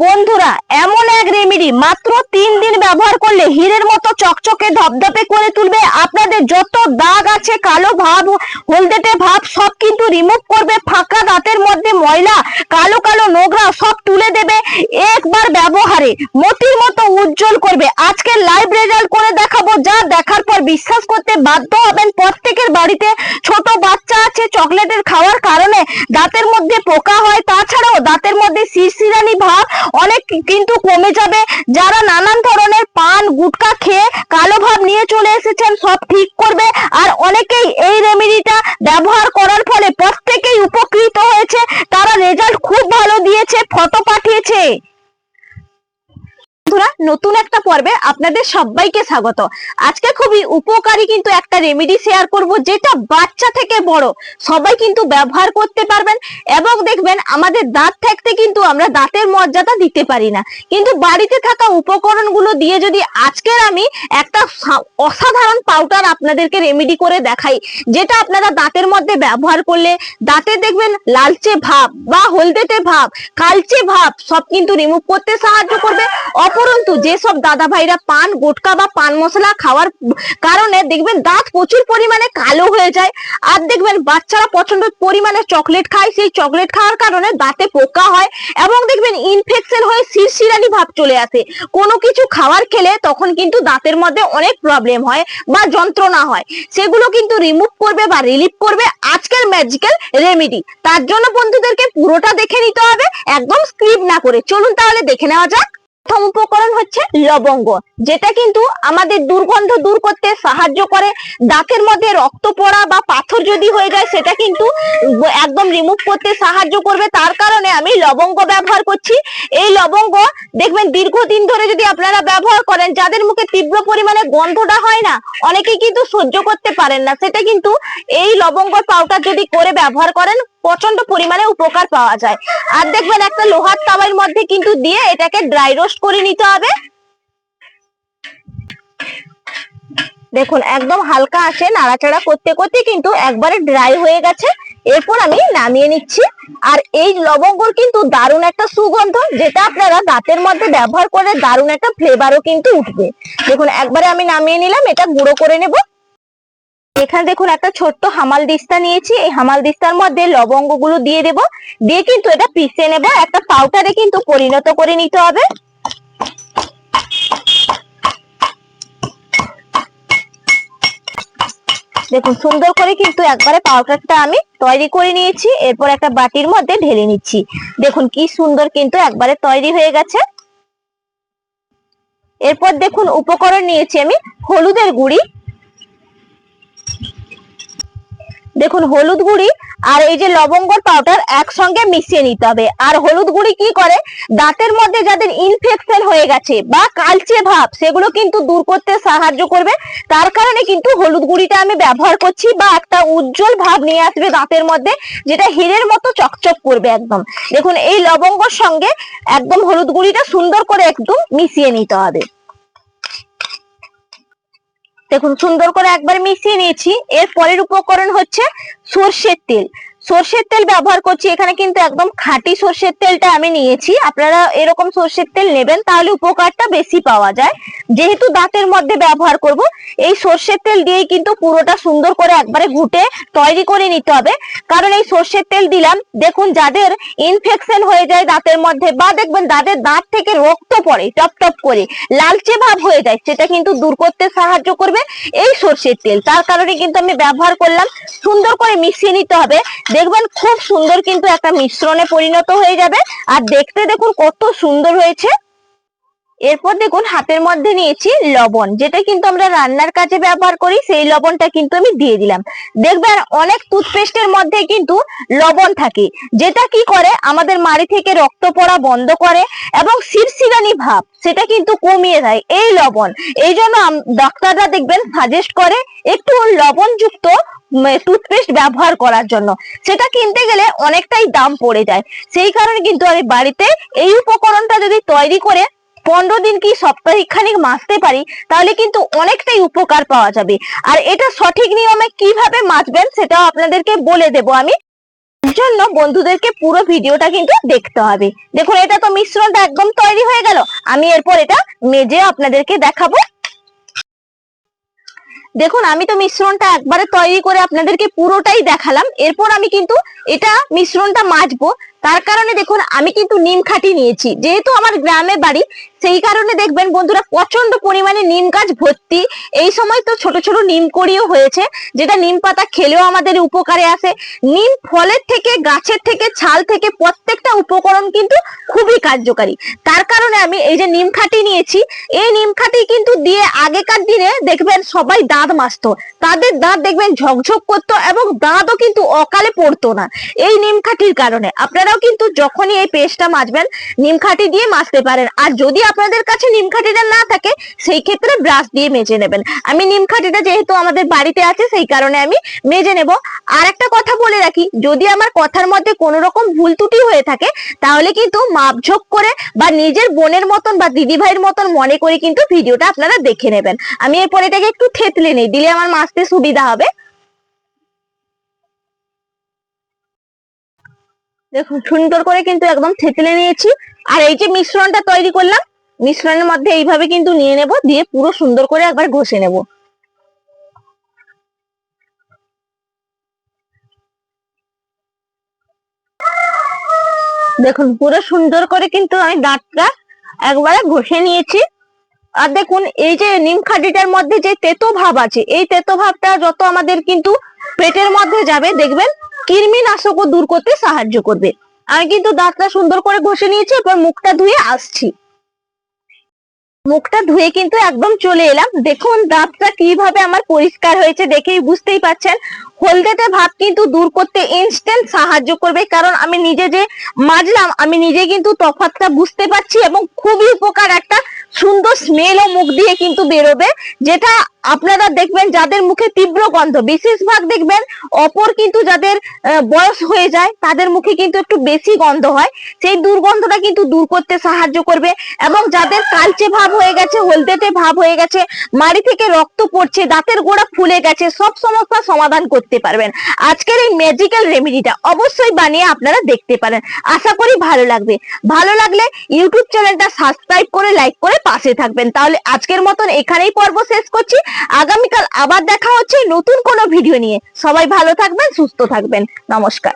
বন্ধুরা, এমন এক রেমেডি মাত্র 3 দিন ব্যবহার করলে হীরের মতো চকচকে ধপধপে করে তুলবে। আপনাদের যত দাগ আছে, কালো ভাব, হলদেটে ভাব সব কিন্তু রিমুভ করবে। ফাঁকা দাঁতের মধ্যে ময়লা, কালো কালো নোংরা সব তুলে দেবে একবার ব্যবহারে। মতির মতো উজ্জ্বল করবে। আজকে লাইভ রেজাল্ট করে দেখাবো, যা দেখার পর বিশ্বাস করতে বাধ্য হবেন। প্রত্যেকের বাড়িতে ছোট বাচ্চা আছে, চকলেটের খাওয়ার কারণে দাঁতের মধ্যে পোকা হয়, তাছাড়াও দাঁতের মধ্যে শিরশিরানি ভাব অনেক কিন্তু কমে যাবে। যারা নানান ধরনের পান গুটকা খেয়ে কালো ভাব নিয়ে চলে এসেছেন, সব ঠিক করবে। আর অনেকেই এই রেমেডিটা ব্যবহার করার ফলে প্রত্যেকেই উপকৃত হয়েছে, তারা রেজাল্ট খুব ভালো দিয়েছে, ফটো পাঠিয়েছে। নতুন একটা পর্বে আপনাদের সবাইকে স্বাগত। আজকে খুবই উপকারী কিন্তু একটা রেমেডি শেয়ার করব, যেটা বাচ্চা থেকে বড় সবাই কিন্তু ব্যবহার করতে পারবেন। এবং দেখবেন, আমাদের দাঁত থাকতে কিন্তু আমরা দাঁতের মর্যাদা দিতে পারি না, কিন্তু বাড়িতে থাকা উপকরণগুলো দিয়ে যদি আজকের আমি একটা অসাধারণ পাউডার আপনাদেরকে রেমেডি করে দেখাই, যেটা আপনারা দাঁতের মধ্যে ব্যবহার করলে দাঁতে দেখবেন লালচে ভাব বা হলদেটে ভাব, কালচে ভাব সব কিন্তু রিমুভ করতে সাহায্য করবে। অপরন্তু যেসব দাদা ভাইরা পান গুটকা বা পান মশলা খাওয়ার কারণে দেখবেন দাঁত প্রচুর পরিমাণে কালো হয়ে যায়, আর দেখবেন বাচ্চারা প্রচন্ড পরিমাণে চকলেট খায়, সেই চকলেট খাওয়ার কারণে দাঁতে পোকা হয় এবং দেখবেন ইনফেকশন হয়ে শিরশিরানি ভাব চলে আসে। কোনো কিছু খাবার খেলে তখন কিন্তু দাঁতের মধ্যে অনেক প্রবলেম হয় বা যন্ত্রণা হয়, সেগুলো কিন্তু রিমুভ করবে বা রিলিফ করবে আজকের ম্যাজিক্যাল রেমেডি। তার জন্য বন্ধুদেরকে পুরোটা দেখে নিতে হবে, একদম স্কিপ না করে। চলুন তাহলে দেখে নেওয়া যাক। প্রথম উপকরণ হচ্ছে লবঙ্গ, যেটা কিন্তু আমাদের দুর্গন্ধ দূর করতে সাহায্য করে। দাঁতের মধ্যে রক্ত পড়া বা পাথর যদি হয়ে যায়, সেটা কিন্তু একদম রিমুভ করতে সাহায্য করবে। তার কারণে আমি লবঙ্গ ব্যবহার করছি। এই লবঙ্গ দেখবেন দীর্ঘদিন ধরে যদি আপনারা ব্যবহার করেন, যাদের মুখে তীব্র পরিমাণে গন্ধটা হয় না, অনেকেই কিন্তু সহ্য করতে পারেন না, সেটা কিন্তু এই লবঙ্গ পাউডার যদি করে ব্যবহার করেন প্রচন্ড পরিমাণে উপকার পাওয়া যায়। আর দেখবেন একটা লোহার তাওয়ার মধ্যে কিন্তু দিয়ে এটাকে ড্রাই রোস্ট করে নিতে হবে। দেখুন একদম হালকা আছে, নাড়াচাড়া করতে করতে কিন্তু একবারে ড্রাই হয়ে গেছে। এরপর আমি নামিয়ে নিচ্ছি। আর এই লবঙ্গর কিন্তু দারুণ একটা সুগন্ধ, যেটা আপনারা দাঁতের মধ্যে ব্যবহার করে দারুণ একটা ফ্লেভারও কিন্তু উঠবে। দেখুন একবারে আমি নামিয়ে নিলাম, এটা গুঁড়ো করে নেব। এখানে দেখুন একটা ছোট্ট হামাল দিস্তা নিয়েছি, এই হামাল দিস্তার মধ্যে লবঙ্গ গুলো দিয়ে দেব, দিয়ে কিন্তু এটা পিষে নেব, একটা পাউডারে কিন্তু পরিণত করে নিতে হবে। দেখুন সুন্দর করে কিন্তু একবারে পাউডারটা আমি তৈরি করে নিয়েছি। এরপর একটা বাটির মধ্যে ঢেলে নিচ্ছি। দেখুন কি সুন্দর কিন্তু একবারে তৈরি হয়ে গেছে। এরপর দেখুন উপকরণ নিয়েছি আমি হলুদের গুঁড়ি। দেখুন হলুদ গুঁড়ি আর এই যে লবঙ্গর পাউডার একসঙ্গে মিশিয়ে নিতে হবে। আর হলুদ গুঁড়ি কি করে, দাঁতের মধ্যে যাদের ইনফেকশন হয়ে গেছে বা কালচে ভাব, সেগুলো কিন্তু দূর করতে সাহায্য করবে। তার কারণে কিন্তু হলুদ গুঁড়িটা আমি ব্যবহার করছি, বা একটা উজ্জ্বল ভাব নিয়ে আসবে দাঁতের মধ্যে, যেটা হীরের মতো চকচক করবে একদম। দেখুন এই লবঙ্গর সঙ্গে একদম হলুদ গুঁড়িটা সুন্দর করে একদম মিশিয়ে নিতে হবে। দেখুন সুন্দর করে একবার মিশিয়ে নিয়েছি। এর পরের উপকরণ হচ্ছে সরষের তেল। সরষের তেল ব্যবহার করছি, এখানে কিন্তু একদম খাঁটি সরষের তেলটা আমি নিয়েছি। আপনারা এরকম সরষের তেল নেবেন, তাহলে উপকারটা বেশি পাওয়া যায়। যেহেতু দাঁতের মধ্যে ব্যবহার করব, এই সরষের তেল দিয়েই কিন্তু পুরোটা সুন্দর করে একবারে ঘুটে তৈরি করে নিতে হবে। কারণ এই সরষের তেল দিলাম, দেখুন যাদের ইনফেকশন হয়ে যায় দাঁতের মধ্যে, বা দেখবেন যাদের দাঁত থেকে রক্ত পড়ে টপ টপ করে, লালচে ভাব হয়ে যায়, সেটা কিন্তু দূর করতে সাহায্য করবে এই সরষের তেল। তার কারণে কিন্তু আমি ব্যবহার করলাম। সুন্দর করে মিশিয়ে নিতে হবে, দেখবেন খুব সুন্দর কিন্তু একটা মিশ্রণে পরিণত হয়ে যাবে। আর দেখতে দেখুন কত সুন্দর হয়েছে। এরপর দেখুন হাতের মধ্যে নিয়েছি লবণ, যেটা কিন্তু আমরা রান্নার কাজে ব্যবহার করি, সেই লবণটা কিন্তু আমি দিয়ে দিলাম। দেখবেন অনেক টুথপেস্টের মধ্যে কিন্তু লবণ থাকে, যেটা কি করে আমাদের মাড়ি থেকে রক্ত পড়া বন্ধ করে এবং শিরশিরানি ভাব সেটা কিন্তু কমিয়ে দেয় এই লবণ। এই জন্য ডাক্তাররা দেখবেন সাজেস্ট করে একটু লবণযুক্ত টুথপেস্ট ব্যবহার করার জন্য। সেটা কিনতে গেলে অনেকটাই দাম পড়ে যায়। সেই কারণে কিন্তু আমি বাড়িতে এই উপকরণটা যদি তৈরি করে 15 দিন কি সপ্তাহখানিক মাজতে পারি, তাহলে কিন্তু অনেকটাই উপকার পাওয়া যাবে। আর এটা সঠিক নিয়মে কিভাবে মাজবেন সেটাও আপনাদেরকে বলে দেব আমি। জন্য বন্ধুদেরকে পুরো ভিডিওটা কিন্তু দেখতে হবে। দেখুন এটা তো মিশ্রণটা একদম তৈরি হয়ে গেল। আমি এরপর এটা মেজে আপনাদেরকে দেখাবো। দেখুন আমি তো মিশ্রণটা একবারে তৈরি করে আপনাদেরকে পুরোটাই দেখালাম। এরপর আমি কিন্তু এটা মিশ্রণটা মাজবো। তার কারণে দেখুন আমি কিন্তু নিম খাঁটি নিয়েছি, যেহেতু আমার গ্রামে বাড়ি, সেই কারণে দেখবেন বন্ধুরা প্রচন্ড পরিমাণে নিম গাছ ভর্তি। এই সময় তো ছোট ছোট নিম কড়িও হয়েছে, যেটা নিম পাতা খেলেও আমাদের উপকারে আসে। নিম ফলের থেকে, গাছের থেকে, ছাল থেকে প্রত্যেকটা উপকরণ কিন্তু খুবই কার্যকারী। তার কারণে আমি এই যে নিম খাঁটি নিয়েছি, এই নিম খাঁটি কিন্তু দিয়ে আগেকার দিনে দেখবেন সবাই দাঁত মাজতো, তাদের দাঁত দেখবেন ঝকঝক করতো এবং দাঁতও কিন্তু অকালে পড়তো না এই নিম খাঁটির কারণে। আপনারাও কিন্তু যখনই এই পেস্টটা মাজবেন নিম খাঁটি দিয়ে মাজতে পারেন। আর যদি আপনাদের কাছে নিম খাঁটিটা না থাকে সেই ক্ষেত্রে ব্রাশ দিয়ে মেজে নেবেন। আমি নিম খাঁটিটা যেহেতু আমাদের বাড়িতে আছে সেই কারণে আমি মেজে নেব। আর একটা কথা বলে রাখি, যদি আমার কথার মধ্যে কোনো রকম ভুল ত্রুটি হয়ে থাকে তাহলে কিন্তু মাপঝোক করে বা নিজের বোনের মতন বা দিদি ভাইয়ের মতন মনে করে কিন্তু ভিডিওটা আপনারা দেখে নেবেন। আমি এরপর এটাকে একটু থেতলে নেই, দিলে আমার মাজতে সুবিধা হবে। দেখুন সুন্দর করে কিন্তু একদম থেতলে নিয়েছি। আর এই যে মিশ্রণটা তৈরি করলাম, মিশ্রণের মধ্যে এইভাবে কিন্তু নিয়ে নেব, দিয়ে পুরো সুন্দর করে একবার ঘষে নেব। দেখুন পুরো সুন্দর করে কিন্তু আমি দাঁতটা একবারে ঘষে নিয়েছি। আর দেখুন এই যে নিম খাঁটিটার মধ্যে যে তেতো ভাব আছে, এই তেতো ভাবটা যত আমাদের কিন্তু পেটের মধ্যে যাবে দেখবেন কৃমিনাশকও দূর করতে সাহায্য করবে। আমি কিন্তু দাঁতটা সুন্দর করে ঘষে নিয়েছি, এবার মুখটা ধুয়ে আসছি। মুখটা ধুয়ে কিন্তু একদম চলে এলাম। দেখুন দাঁতটা কিভাবে আমার পরিষ্কার হয়েছে, দেখেই বুঝতেই পারছেন। হলদেটে ভাব কিন্তু দূর করতে ইনস্ট্যান্ট সাহায্য করবে, কারণ আমি নিজে যে মাজলাম আমি নিজে কিন্তু তফাৎটা বুঝতে পারছি এবং খুবই উপকার। একটা সুন্দর স্মেলও মুখ দিয়ে কিন্তু বেরোবে, যেটা আপনারা দেখবেন যাদের মুখে তীব্র গন্ধ, বিশেষভাগ দেখবেন অপর কিন্তু যাদের বয়স হয়ে যায় তাদের মুখে কিন্তু একটু বেশি গন্ধ হয়, সেই দুর্গন্ধটা কিন্তু দূর করতে সাহায্য করবে। এবং যাদের কালচে ভাব হয়ে গেছে, হলদেটে ভাব হয়ে গেছে, মাড়ি থেকে রক্ত পড়ছে, দাঁতের গোড়া ফুলে গেছে, সব সমস্যার সমাধান করতে পারবেন আজকের এই ম্যাজিক্যাল রেমেডিটা। অবশ্যই বানিয়ে আপনারা দেখতে পারেন, আশা করি ভালো লাগবে। ভালো লাগলে ইউটিউব চ্যানেলটা সাবস্ক্রাইব করে লাইক করে পাশে থাকবেন। তাহলে আজকের মতন এখানেই পর্ব শেষ করছি। আগামীকাল আবার দেখা হচ্ছে নতুন কোনো ভিডিও নিয়ে। সবাই ভালো থাকবেন, সুস্থ থাকবেন। নমস্কার।